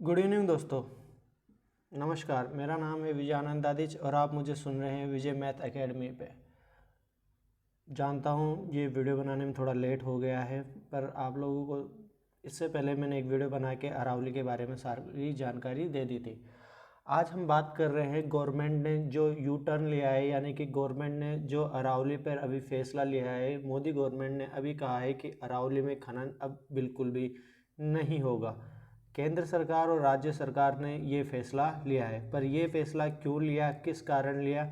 Good evening दोस्तों। नमस्कार, मेरा नाम है विजयानंद आदिच और आप मुझे सुन रहे हैं विजय मैथ एकेडमी पे। जानता हूँ ये वीडियो बनाने में थोड़ा लेट हो गया है, पर आप लोगों को इससे पहले मैंने एक वीडियो बना के अरावली के बारे में सारी जानकारी दे दी थी। आज हम बात कर रहे हैं गवर्नमेंट ने जो यू टर्न लिया है, यानी कि गवर्नमेंट ने जो अरावली पर अभी फैसला लिया है। मोदी गवर्नमेंट ने अभी कहा है कि अरावली में खनन अब बिल्कुल भी नहीं होगा। केंद्र सरकार और राज्य सरकार ने ये फैसला लिया है, पर ये फैसला क्यों लिया, किस कारण लिया,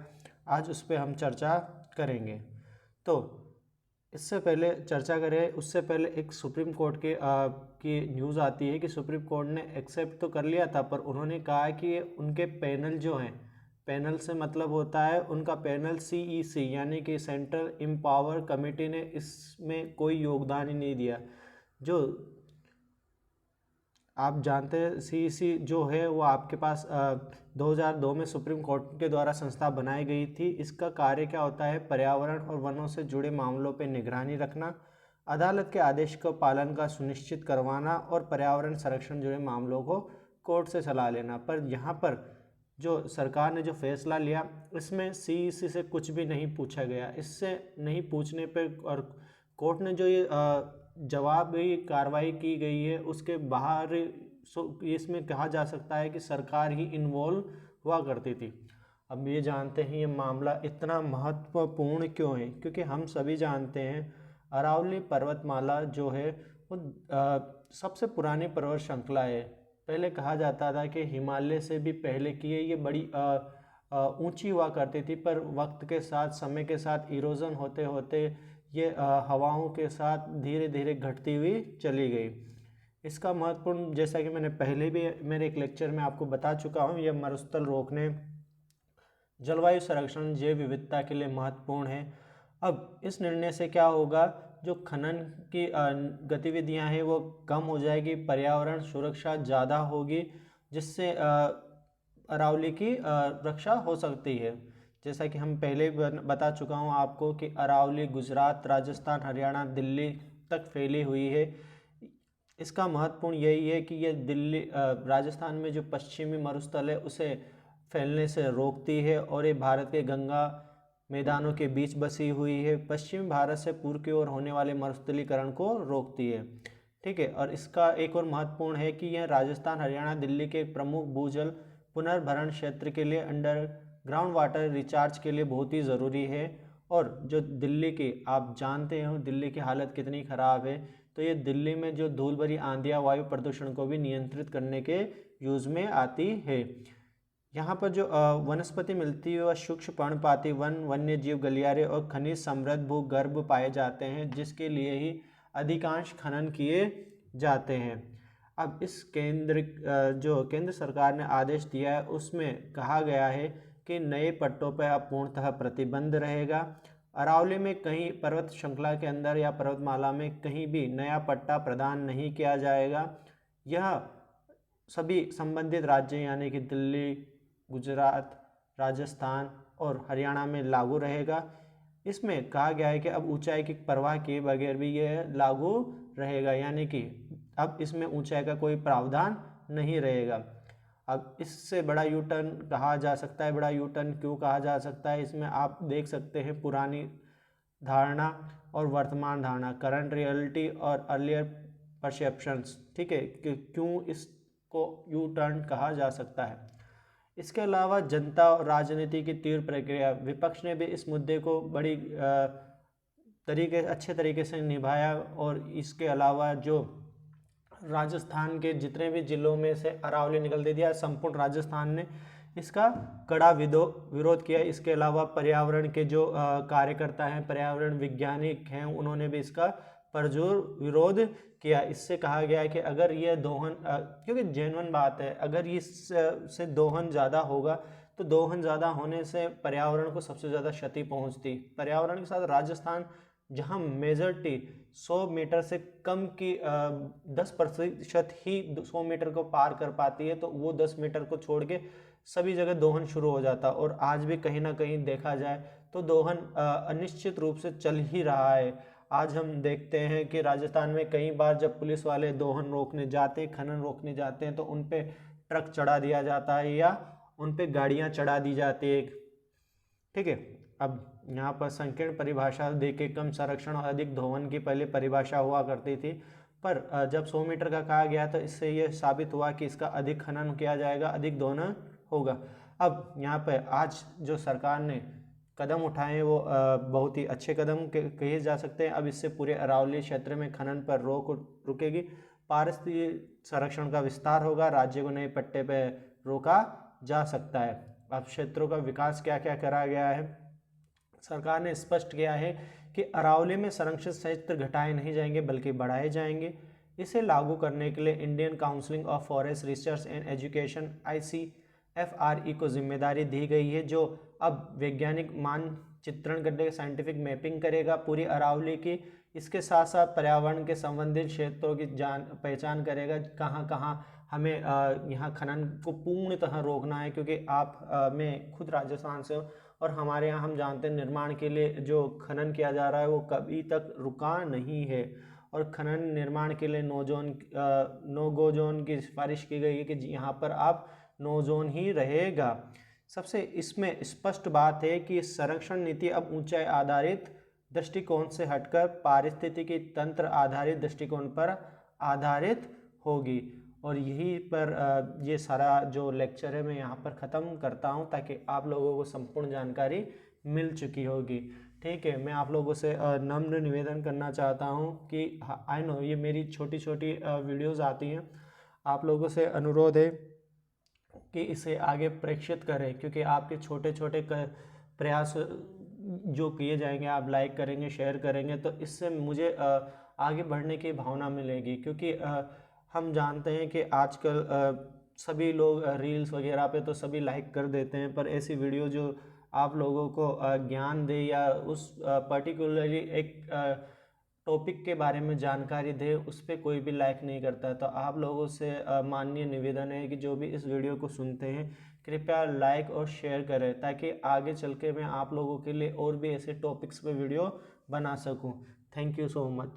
आज उस पर हम चर्चा करेंगे। तो इससे पहले चर्चा करें उससे पहले एक सुप्रीम कोर्ट की न्यूज़ आती है कि सुप्रीम कोर्ट ने एक्सेप्ट तो कर लिया था, पर उन्होंने कहा कि उनके पैनल जो हैं, पैनल से मतलब होता है उनका पैनल CEC यानी कि सेंट्रल एम्पावर कमेटी ने इसमें कोई योगदान ही नहीं दिया। जो आप जानते हैं CEC जो है वो आपके पास 2002 में सुप्रीम कोर्ट के द्वारा संस्था बनाई गई थी। इसका कार्य क्या होता है? पर्यावरण और वनों से जुड़े मामलों पर निगरानी रखना, अदालत के आदेश का पालन का सुनिश्चित करवाना और पर्यावरण संरक्षण जुड़े मामलों को कोर्ट से सलाह लेना। पर यहाँ पर जो सरकार ने जो फैसला लिया इसमें CEC से कुछ भी नहीं पूछा गया। इससे नहीं पूछने पर और कोर्ट ने जो ये जवाबी कार्रवाई की गई है उसके बाहर इसमें कहा जा सकता है कि सरकार ही इन्वॉल्व हुआ करती थी। अब ये जानते हैं ये मामला इतना महत्वपूर्ण क्यों है, क्योंकि हम सभी जानते हैं अरावली पर्वतमाला जो है वो सबसे पुरानी पर्वत श्रृंखला है। पहले कहा जाता था कि हिमालय से भी पहले की है, ये बड़ी ऊंची हुआ करती थी, पर वक्त के साथ समय के साथ इरोजन होते होते ये हवाओं के साथ धीरे धीरे घटती हुई चली गई। इसका महत्वपूर्ण, जैसा कि मैंने पहले भी मेरे एक लेक्चर में आपको बता चुका हूँ, यह मरुस्थल रोकने, जलवायु संरक्षण, जैव विविधता के लिए महत्वपूर्ण है। अब इस निर्णय से क्या होगा? जो खनन की गतिविधियां हैं वो कम हो जाएगी, पर्यावरण सुरक्षा ज़्यादा होगी, जिससे अरावली की रक्षा हो सकती है। जैसा कि हम पहले बता चुका हूँ आपको कि अरावली गुजरात, राजस्थान, हरियाणा, दिल्ली तक फैली हुई है। इसका महत्वपूर्ण यही है कि ये दिल्ली राजस्थान में जो पश्चिमी मरुस्थल है उसे फैलने से रोकती है और ये भारत के गंगा मैदानों के बीच बसी हुई है। पश्चिमी भारत से पूर्व की ओर होने वाले मरुस्थलीकरण को रोकती है। ठीक है, और इसका एक और महत्वपूर्ण है कि यह राजस्थान, हरियाणा, दिल्ली के प्रमुख भूजल पुनर्भरण क्षेत्र के लिए अंडर ग्राउंड वाटर रिचार्ज के लिए बहुत ही ज़रूरी है। और जो दिल्ली की, आप जानते हो दिल्ली की हालत कितनी ख़राब है, तो ये दिल्ली में जो धूल भरी आंधियाँ वायु प्रदूषण को भी नियंत्रित करने के यूज़ में आती है। यहाँ पर जो वनस्पति मिलती है वह सूक्ष्म पर्णपाती वन, वन्य जीव, गलियारे और खनिज समृद्ध भूगर्भ पाए जाते हैं, जिसके लिए ही अधिकांश खनन किए जाते हैं। अब इस जो केंद्र सरकार ने आदेश दिया है उसमें कहा गया है कि नए पट्टों पर अब पूर्णतः प्रतिबंध रहेगा। अरावली में कहीं पर्वत श्रृंखला के अंदर या पर्वतमाला में कहीं भी नया पट्टा प्रदान नहीं किया जाएगा। यह सभी संबंधित राज्य यानी कि दिल्ली, गुजरात, राजस्थान और हरियाणा में लागू रहेगा। इसमें कहा गया है कि अब ऊंचाई की परवाह किए बगैर भी यह लागू रहेगा, यानी कि अब इसमें ऊंचाई का कोई प्रावधान नहीं रहेगा। अब इससे बड़ा यू टर्न कहा जा सकता है। बड़ा यू टर्न क्यों कहा जा सकता है? इसमें आप देख सकते हैं पुरानी धारणा और वर्तमान धारणा, करंट रियलिटी और अर्लियर परसेप्शंस। ठीक है, कि क्यों इसको यू टर्न कहा जा सकता है। इसके अलावा जनता और राजनीति की तीव्र प्रक्रिया, विपक्ष ने भी इस मुद्दे को बड़ी अच्छे तरीके से निभाया। और इसके अलावा जो राजस्थान के जितने भी जिलों में से अरावली निकल दे दिया, संपूर्ण राजस्थान ने इसका कड़ा विरोध किया। इसके अलावा पर्यावरण के जो कार्यकर्ता हैं, पर्यावरण वैज्ञानिक हैं, उन्होंने भी इसका पुरजोर विरोध किया। इससे कहा गया है कि अगर ये दोहन, क्योंकि जेन्युइन बात है, अगर इससे दोहन ज़्यादा होगा तो दोहन ज़्यादा होने से पर्यावरण को सबसे ज़्यादा क्षति पहुंचती। पर्यावरण के साथ राजस्थान, जहां मेजॉरिटी 100 मीटर से कम की 10% ही 100 मीटर को पार कर पाती है, तो वो 10 मीटर को छोड़ के सभी जगह दोहन शुरू हो जाता। और आज भी कहीं ना कहीं देखा जाए तो दोहन अनिश्चित रूप से चल ही रहा है। आज हम देखते हैं कि राजस्थान में कई बार जब पुलिस वाले दोहन रोकने जाते हैं, खनन रोकने जाते हैं, तो उन पे ट्रक चढ़ा दिया जाता है या उन पे गाड़ियाँ चढ़ा दी जाती है। ठीक है, अब यहाँ पर संकीर्ण परिभाषा देके कम संरक्षण और अधिक दोहन की पहले परिभाषा हुआ करती थी, पर जब 100 मीटर का कहा गया तो इससे ये साबित हुआ कि इसका अधिक खनन किया जाएगा, अधिक दोहन होगा। अब यहाँ पर आज जो सरकार ने कदम उठाए वो बहुत ही अच्छे कदम कहे जा सकते हैं। अब इससे पूरे अरावली क्षेत्र में खनन पर रोक रुकेगी, पारिस्थितिक संरक्षण का विस्तार होगा, राज्य को नए पट्टे पर रोका जा सकता है। अब क्षेत्रों का विकास क्या क्या करा गया है, सरकार ने स्पष्ट किया है कि अरावली में संरक्षित क्षेत्र घटाए नहीं जाएंगे बल्कि बढ़ाए जाएंगे। इसे लागू करने के लिए Indian council of forest research and education ICFRE को जिम्मेदारी दी गई है, जो अब वैज्ञानिक मानचित्रण करके साइंटिफिक मैपिंग करेगा पूरी अरावली की। इसके साथ साथ पर्यावरण के संबंधित क्षेत्रों की पहचान करेगा, कहाँ कहाँ हमें यहाँ खनन को पूर्णतः रोकना है, क्योंकि आप मैं खुद राजस्थान से हूँ और हमारे यहाँ हम जानते हैं निर्माण के लिए जो खनन किया जा रहा है वो कभी तक रुका नहीं है, और खनन निर्माण के लिए नो गो जोन की सिफारिश की गई है कि यहाँ पर आप नो जोन ही रहेगा। सबसे इसमें स्पष्ट बात है कि संरक्षण नीति अब ऊंचाई आधारित दृष्टिकोण से हटकर पारिस्थितिकी तंत्र आधारित दृष्टिकोण पर आधारित होगी। और यही पर ये सारा जो लेक्चर है मैं यहाँ पर ख़त्म करता हूँ, ताकि आप लोगों को संपूर्ण जानकारी मिल चुकी होगी। ठीक है, मैं आप लोगों से नम्र निवेदन करना चाहता हूँ कि आई नो ये मेरी छोटी छोटी वीडियोज़ आती हैं, आप लोगों से अनुरोध है कि इसे आगे प्रेक्षित करें, क्योंकि आपके छोटे छोटे प्रयास जो किए जाएंगे, आप लाइक करेंगे, शेयर करेंगे, तो इससे मुझे आगे बढ़ने की भावना मिलेगी। क्योंकि हम जानते हैं कि आजकल सभी लोग रील्स वगैरह पे तो सभी लाइक कर देते हैं, पर ऐसी वीडियो जो आप लोगों को ज्ञान दे या उस पर्टिकुलरली एक टॉपिक के बारे में जानकारी दे, उस पर कोई भी लाइक नहीं करता है। तो आप लोगों से माननीय निवेदन है कि जो भी इस वीडियो को सुनते हैं कृपया लाइक और शेयर करें, ताकि आगे चल के मैं आप लोगों के लिए और भी ऐसे टॉपिक्स पे वीडियो बना सकूं। Thank you so much.